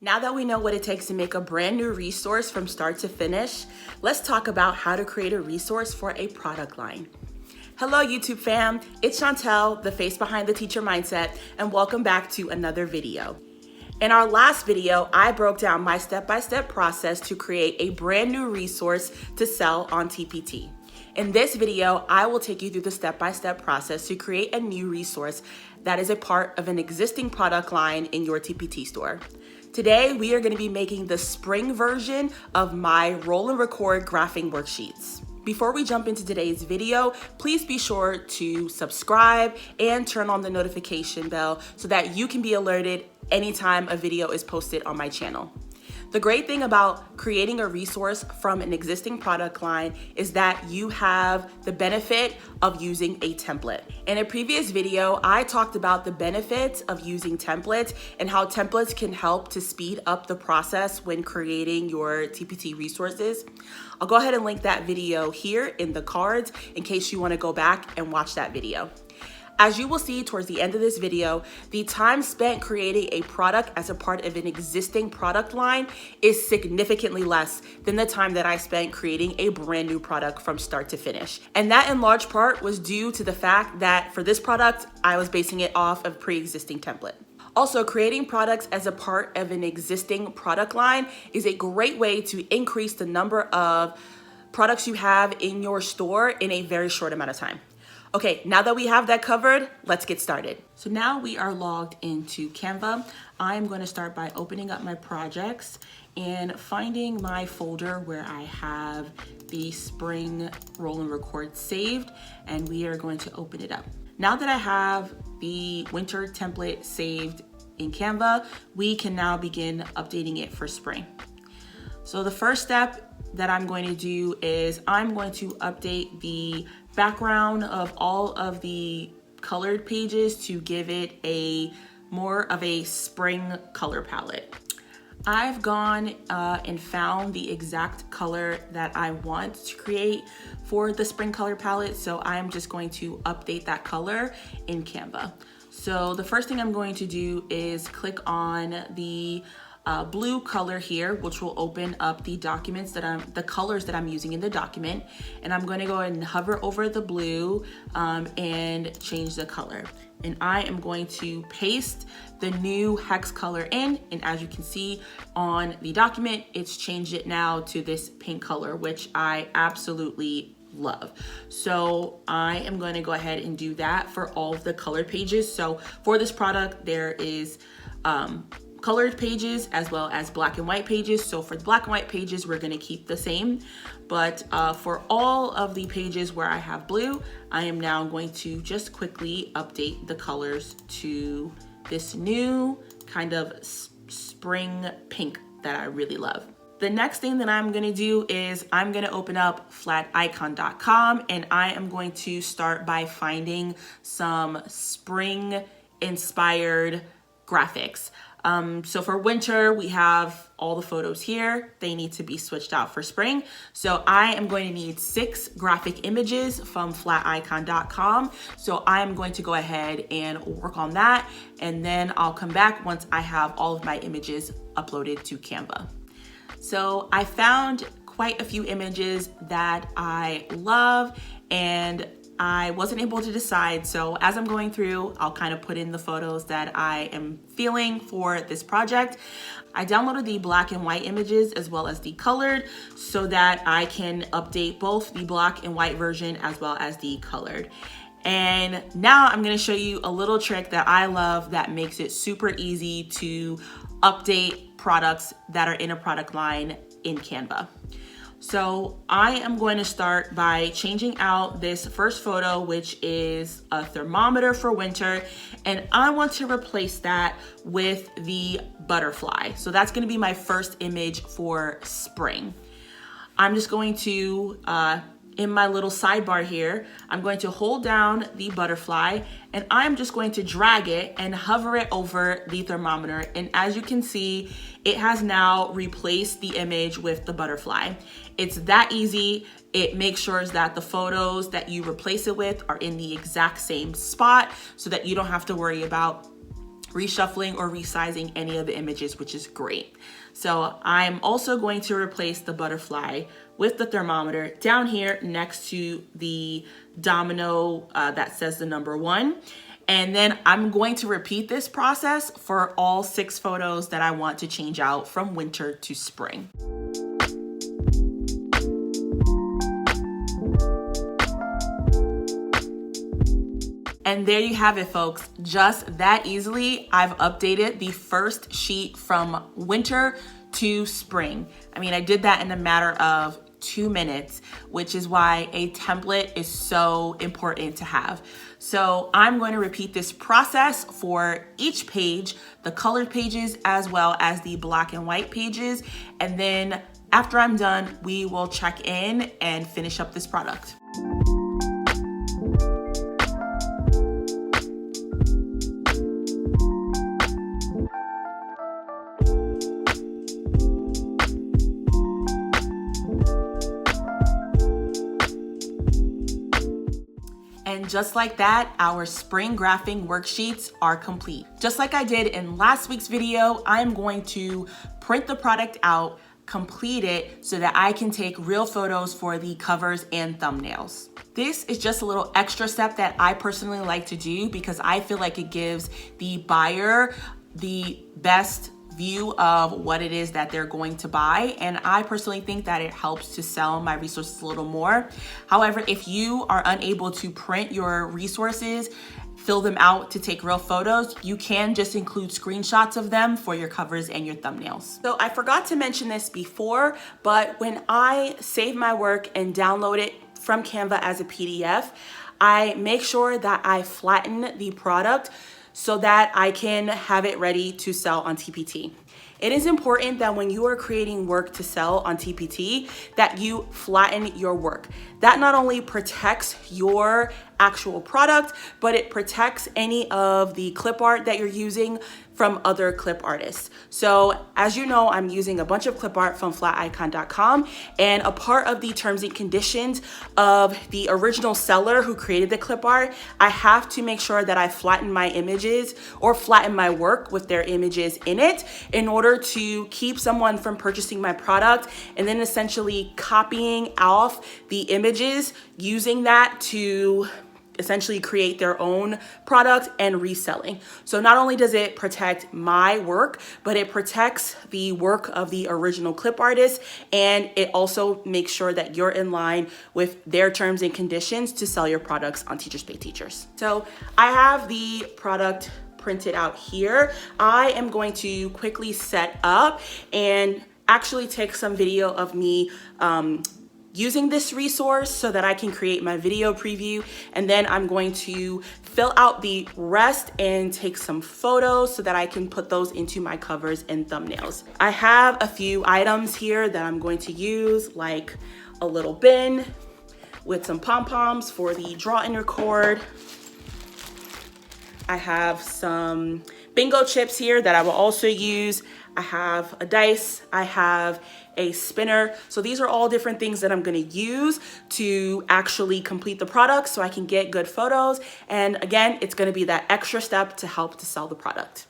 Now that we know what it takes to make a brand new resource from start to finish, let's talk about how to create a resource for a product line. Hello YouTube fam, it's Chantel, the face behind the teacher mindset, and welcome back to another video. In our last video, I broke down my step-by-step process to create a brand new resource to sell on TPT. In this video, I will take you through the step-by-step process to create a new resource that is a part of an existing product line in your TPT store. Today, we are going to be making the spring version of my roll and record graphing worksheets. Before we jump into today's video, please be sure to subscribe and turn on the notification bell so that you can be alerted anytime a video is posted on my channel. The great thing about creating a resource from an existing product line is that you have the benefit of using a template. In a previous video, I talked about the benefits of using templates and how templates can help to speed up the process when creating your TPT resources. I'll go ahead and link that video here in the cards in case you want to go back and watch that video. As you will see towards the end of this video, the time spent creating a product as a part of an existing product line is significantly less than the time that I spent creating a brand new product from start to finish. And that in large part was due to the fact that for this product, I was basing it off of pre-existing template. Also, creating products as a part of an existing product line is a great way to increase the number of products you have in your store in a very short amount of time. Okay, now that we have that covered, let's get started. So now we are logged into Canva. I'm going to start by opening up my projects and finding my folder where I have the spring roll and record saved, and we are going to open it up. Now that I have the winter template saved in Canva, we can now begin updating it for spring. So the first step that I'm going to do is I'm going to update the background of all of the colored pages to give it a more of a spring color palette. I've gone and found the exact color that I want to create for the spring color palette. So I'm just going to update that color in Canva. So the first thing I'm going to do is click on the blue color here, which will open up the documents the colors that I'm using in the document. And I'm going to go ahead and hover over the blue and change the color. And I am going to paste the new hex color in. And as you can see on the document, it's changed it now to this pink color, which I absolutely love. So I am going to go ahead and do that for all of the colored pages. So for this product, there is colored pages as well as black and white pages. So for the black and white pages, we're going to keep the same. But for all of the pages where I have blue, I am now going to just quickly update the colors to this new kind of spring pink that I really love. The next thing that I'm going to do is I'm going to open up flaticon.com and I am going to start by finding some spring inspired graphics. So for winter, we have all the photos here. They need to be switched out for spring. So I am going to need 6 graphic images from flaticon.com. So I'm going to go ahead and work on that. And then I'll come back once I have all of my images uploaded to Canva. So I found quite a few images that I love and I wasn't able to decide. So as I'm going through, I'll kind of put in the photos that I am feeling for this project. I downloaded the black and white images as well as the colored so that I can update both the black and white version as well as the colored. And now I'm going to show you a little trick that I love that makes it super easy to update products that are in a product line in Canva. So I am going to start by changing out this first photo, which is a thermometer for winter. And I want to replace that with the butterfly. So that's going to be my first image for spring. I'm just going to, in my little sidebar here, I'm going to hold down the butterfly and I'm just going to drag it and hover it over the thermometer. And as you can see, it has now replaced the image with the butterfly. It's that easy. It makes sure that the photos that you replace it with are in the exact same spot so that you don't have to worry about reshuffling or resizing any of the images, which is great. So I'm also going to replace the butterfly with the thermometer down here next to the domino that says the number 1. And then I'm going to repeat this process for all 6 photos that I want to change out from winter to spring. And there you have it, folks. Just that easily, I've updated the first sheet from winter to spring. I mean, I did that in a matter of 2 minutes, which is why a template is so important to have. So I'm going to repeat this process for each page, the colored pages as well as the black and white pages. And then after I'm done, we will check in and finish up this product. And just like that, our spring graphing worksheets are complete. Just like I did in last week's video, I'm going to print the product out, complete it so that I can take real photos for the covers and thumbnails. This is just a little extra step that I personally like to do because I feel like it gives the buyer the best view of what it is that they're going to buy. And I personally think that it helps to sell my resources a little more. However, if you are unable to print your resources, fill them out to take real photos, you can just include screenshots of them for your covers and your thumbnails. So I forgot to mention this before, but when I save my work and download it from Canva as a PDF, I make sure that I flatten the product so that I can have it ready to sell on TPT. It is important that when you are creating work to sell on TPT, that you flatten your work. That not only protects your actual product, but it protects any of the clip art that you're using from other clip artists. So as you know, I'm using a bunch of clip art from flaticon.com, and a part of the terms and conditions of the original seller who created the clip art, I have to make sure that I flatten my images or flatten my work with their images in it in order to keep someone from purchasing my product and then essentially copying off the images, using that to essentially create their own product and reselling. So not only does it protect my work, but it protects the work of the original clip artist, and it also makes sure that you're in line with their terms and conditions to sell your products on Teachers Pay Teachers. So I have the product printed out here. I am going to quickly set up and actually take some video of me using this resource so that I can create my video preview, and then I'm going to fill out the rest and take some photos so that I can put those into my covers and thumbnails. I have a few items here that I'm going to use, like a little bin with some pom-poms for the draw and record. I have some bingo chips here that I will also use. I have a dice, I have a spinner. So these are all different things that I'm gonna use to actually complete the product so I can get good photos. And again, it's gonna be that extra step to help to sell the product.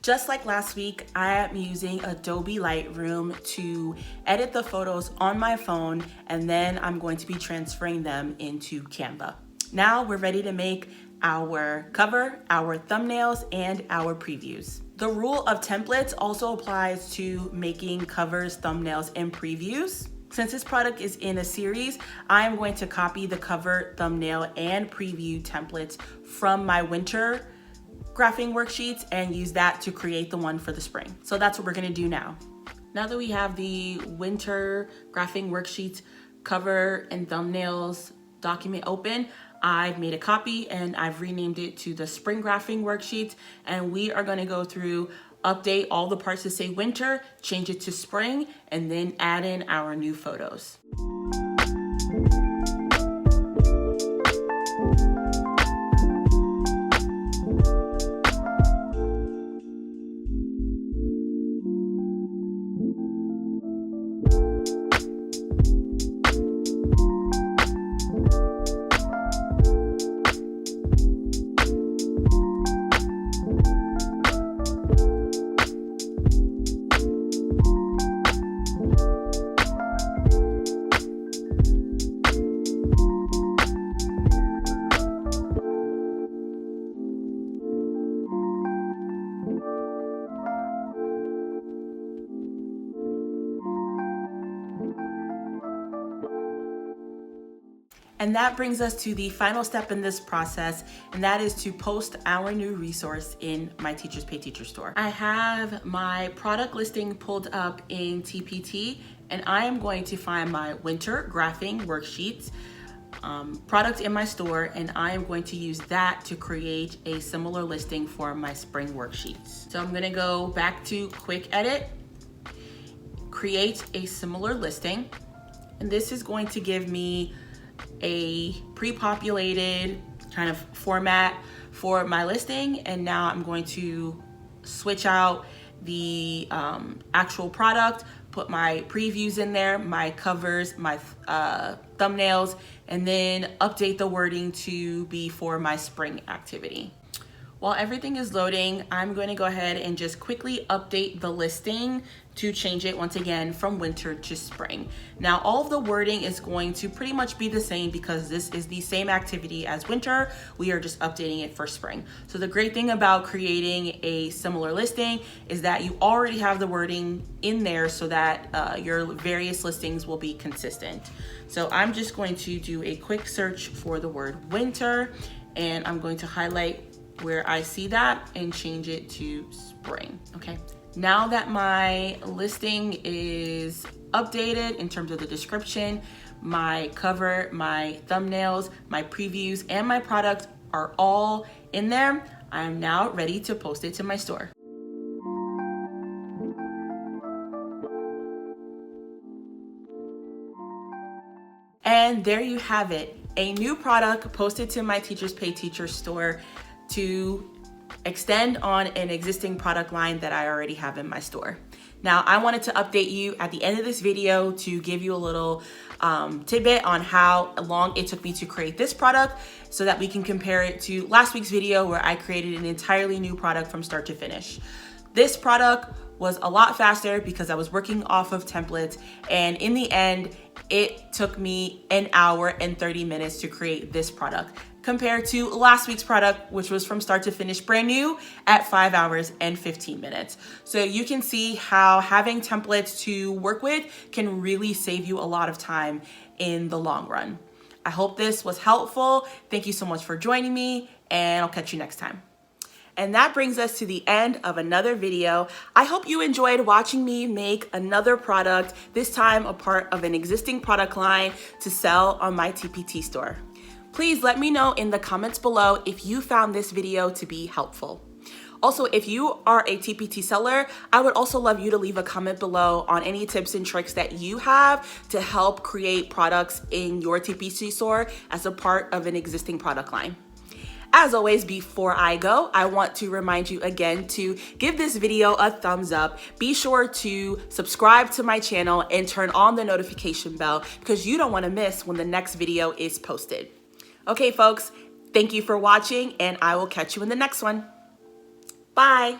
Just like last week, I am using Adobe Lightroom to edit the photos on my phone, and then I'm going to be transferring them into Canva. Now we're ready to make our cover, our thumbnails, and our previews. The rule of templates also applies to making covers, thumbnails, and previews. Since this product is in a series, I'm going to copy the cover, thumbnail, and preview templates from my winter graphing worksheets and use that to create the one for the spring. So that's what we're gonna do now. Now that we have the winter graphing worksheets cover and thumbnails document open, I've made a copy and I've renamed it to the spring graphing worksheets, and we are gonna go through, update all the parts that say winter, change it to spring, and then add in our new photos. And that brings us to the final step in this process, and that is to post our new resource in my Teachers Pay Teachers store. I have my product listing pulled up in TPT, and I am going to find my winter graphing worksheets product in my store, and I am going to use that to create a similar listing for my spring worksheets. So I'm gonna go back to quick edit, create a similar listing, and this is going to give me a pre-populated kind of format for my listing. And now I'm going to switch out the actual product, put my previews in there, my covers, my thumbnails, and then update the wording to be for my spring activity. While everything is loading, I'm going to go ahead and just quickly update the listing to change it once again from winter to spring. Now, all of the wording is going to pretty much be the same because this is the same activity as winter. We are just updating it for spring. So the great thing about creating a similar listing is that you already have the wording in there so that your various listings will be consistent. So I'm just going to do a quick search for the word winter, and I'm going to highlight where I see that and change it to spring. Okay, now that my listing is updated in terms of the description, my cover, my thumbnails, my previews, and my product are all in there, I'm now ready to post it to my store. And there you have it, a new product posted to my Teachers Pay Teachers store to extend on an existing product line that I already have in my store. Now, I wanted to update you at the end of this video to give you a little tidbit on how long it took me to create this product so that we can compare it to last week's video where I created an entirely new product from start to finish. This product was a lot faster because I was working off of templates, and in the end, it took me an hour and 30 minutes to create this product, compared to last week's product, which was from start to finish brand new at 5 hours and 15 minutes. So you can see how having templates to work with can really save you a lot of time in the long run. I hope this was helpful. Thank you so much for joining me, and I'll catch you next time. And that brings us to the end of another video. I hope you enjoyed watching me make another product, this time a part of an existing product line to sell on my TPT store. Please let me know in the comments below if you found this video to be helpful. Also, if you are a TPT seller, I would also love you to leave a comment below on any tips and tricks that you have to help create products in your TPT store as a part of an existing product line. As always, before I go, I want to remind you again to give this video a thumbs up. Be sure to subscribe to my channel and turn on the notification bell because you don't want to miss when the next video is posted. Okay, folks, thank you for watching, and I will catch you in the next one. Bye.